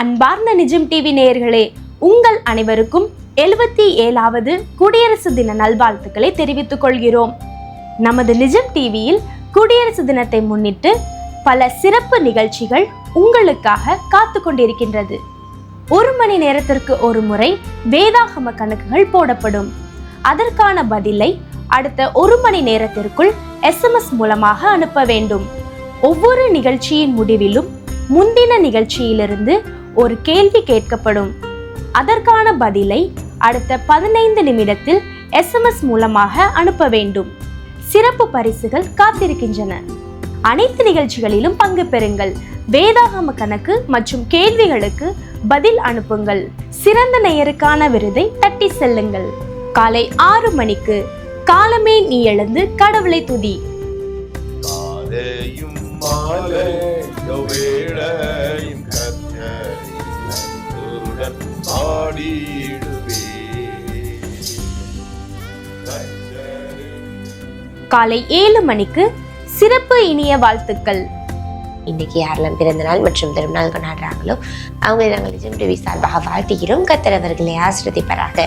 அன்பார்ந்த நிஜம் டிவி நேயர்களே, உங்கள் அனைவருக்கும் 77வது குடியரசு தின நல்வாழ்த்துக்களை தெரிவித்துக் கொள்கிறோம். நமது நிஜம் டிவியில் குடியரசு தினத்தை முன்னிட்டு பல சிறப்பு நிகழ்ச்சிகள் உங்களுக்காக காத்து கொண்டிருக்கின்றது. 1 மணி நேரத்திற்கு ஒரு முறை வேதாகம கணக்குகள் போடப்படும். அதற்கான பதிலை அடுத்த 1 மணி நேரத்திற்குள் SMS மூலமாக அனுப்ப வேண்டும். ஒவ்வொரு நிகழ்ச்சியின் முடிவிலும் முந்தின நிகழ்ச்சியிலிருந்து ஒரு கேள்வி கேட்கப்படும். அதற்கான பதிலை அடுத்த 15 நிமிடத்தில் SMS மூலமாக அனுப்ப வேண்டும். சிறப்பு பரிசுகள் காத்திருக்கின்றன. அனைத்து நிகழ்ச்சிகளிலும் பங்கு பெறுங்கள். வேதாகம கணக்கு மற்றும் கேள்விகளுக்கு பதில் அனுப்புங்கள். சிறந்த நேயருக்கான விருதை தட்டி செல்லுங்கள். காலை 6 மணிக்கு காலமே நீ எழுந்து கடவுளை துதி. காலை 7 மணிக்கு சிறப்பு இனிய வாழ்த்துக்கள். இன்னைக்கு யாரெல்லாம் பிறந்த நாள் மற்றும் திருநாள் கொண்டாடுறாங்களோ அவங்க நாங்கள் நிஜம் டிவி சார்பாக வாழ்த்துகிறோம். கர்த்தர் அவர்களை ஆசீர்வதிப்பாராக.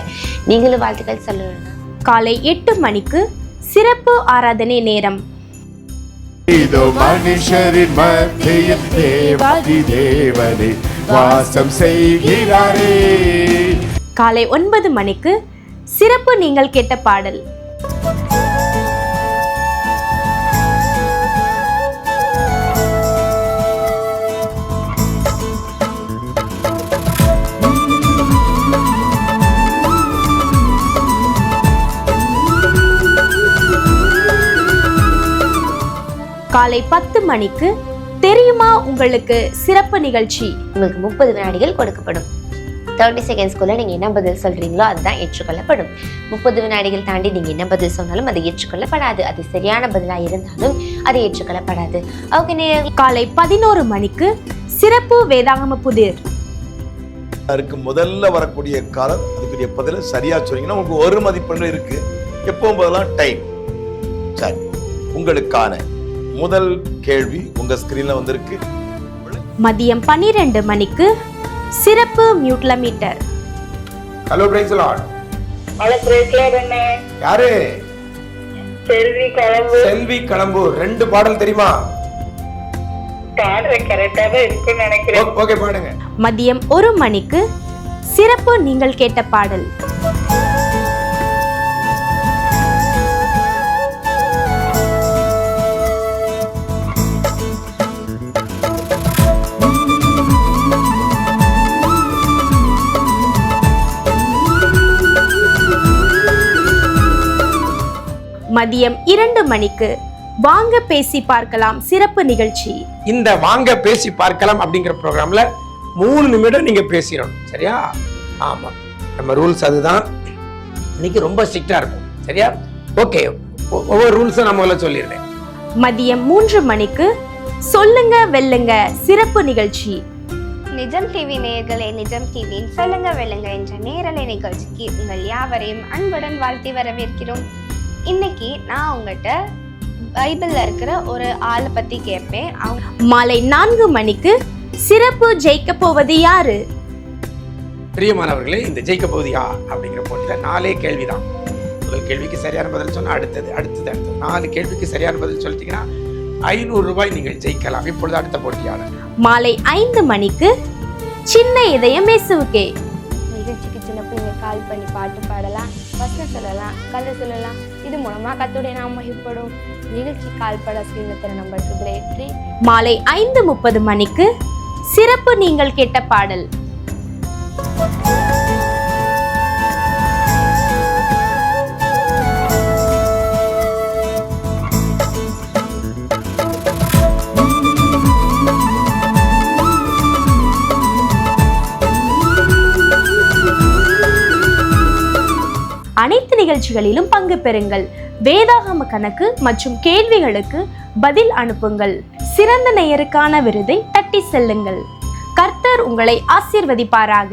நீங்களும் வாழ்த்துக்கள் சொல்லணும். காலை 8 மணிக்கு சிறப்பு ஆராதனை நேரம். இதோ மனுஷரின் மத்தியில் தேவாதி தேவனே வாசம் செய்கிறாரே. காலை 9 மணிக்கு சிறப்பு நீங்கள் கேட்ட பாடல். காலை 10 மணிக்கு தெரியுமா உங்களுக்கு சிறப்பு நிகழ்ச்சி. உங்களுக்கு 30 வினாடிகள் கொடுக்கப்படும். 30 செகண்ட்ஸ்குள்ள நீங்க என்ன பதில் சொல்றீங்களோ அதுதான் ஏற்றுக்கொள்ளப்படும். 30 வினாடிகள் தாண்டி நீங்க என்ன பதில் சொன்னாலும் அது ஏற்றுக்கொள்ளப்படாது. அது சரியான பதிலா இருந்தாலும் அது ஏற்றுக்கொள்ளப்படாது. காலை 11 மணிக்கு சிறப்பு வேதாகம புதிர். முதல்ல வரக்கூடிய காலம் அதுக்குரிய பதில சரியா சொன்னீங்கன்னா உங்களுக்கு 1 மதிப்பெண் இருக்கு. எப்பவும் போதெல்லாம் டைம். சரி, உங்களுக்கான முதல் கேள்வி உங்க ஸ்கிரீன்ல வந்திருக்கு. மதியம் 12 மணிக்கு சிறப்பு மியூட்ல மீட்டர். Hello praise Lord. Hello praise Lord அண்ணே. யாரு? செல்வி களம்பு. 2 பாடல் தெரியுமா? பாடுற கரெக்டாவே இருக்குன்னு நினைக்கிறேன். ஓகே, பாடுங்க. மதியம் 1 மணிக்கு சிறப்பு நீங்கள் கேட்ட பாடல். மதியம் 2 மணிக்கு வாங்க பேசி பார்க்கலாம் சிறப்பு நிகழ்ச்சி. இந்த வாங்க பேசி பார்க்கலாம் அப்படிங்கிற ப்ரோக்ராம்ல 3 நிமிடம் நீங்க பேசிடணும். சரியா? ஆமா, நம்ம ரூல்ஸ் அதுதான். இன்னைக்கு ரொம்ப ஸ்ட்ரிக்டா இருக்கும். சரியா? ஓகே, ஒவ்வொரு ரூல்ஸும் நான் முதல்ல சொல்லிடுறேன். மதியம் 3 மணிக்கு சொல்லுங்க வெல்லுங்க சிறப்பு நிகழ்ச்சி. நிஜம் டிவி நேயர்களே, நிஜம் டிவியின் சொல்லுங்க வெல்லுங்க என்ற நேரலை நிகழ்ச்சிக்கு உங்கள் யாவரையும் அன்புடன் வாழ்த்தி வரவேற்கிறோம். இன்னைக்கு நான் உங்ககிட்ட பைபிள்ல இருக்கிற ஒரு ஆளை பத்தி கேட்பேன். மாலை 4 மணிக்கு சிறப்பு ஜெயிக்க போவது யாரு? பிரியமானவர்களே, இந்த ஜெயிக்க போவது யார் அப்படிங்கிற போட்டியில 4 கேள்விதான். முதல் கேள்விக்கு சரியான பதில் சொன்னா அடுத்தது 4 கேள்விக்கு சரியான பதில் சொல்லிட்டீங்கன்னா 500 ரூபாய் நீங்கள் ஜெயிக்கலாம். இப்பொழுது அடுத்த போட்டியாளர். மாலை 5 மணிக்கு சின்ன இதயம் இயேசுவுக்கே. நிகழ்ச்சிக்கு சின்ன பிள்ளைங்க கால் பண்ணி பாட்டு பாடலாம், வசனம் சொல்லலாம், கதை சொல்லலாம். இது மூலமா கர்த்தருடைய நாமம் மகிமைப்படும். நிகழ்ச்சி கால் பட ஸ்கிரீன்ல நம்பர் 888. மாலை 5:30 மணிக்கு சிறப்பு நீங்கள் கேட்ட பாடல். அனைத்து நிகழ்ச்சிகளிலும் பங்கு பெறுங்கள். வேதாகம கணக்கு மற்றும் கேள்விகளுக்கு பதில் அனுப்புங்கள். சிறந்த நேயருக்கான விருதை தட்டி செல்லுங்கள். கர்த்தர் உங்களை ஆசீர்வதிப்பாராக.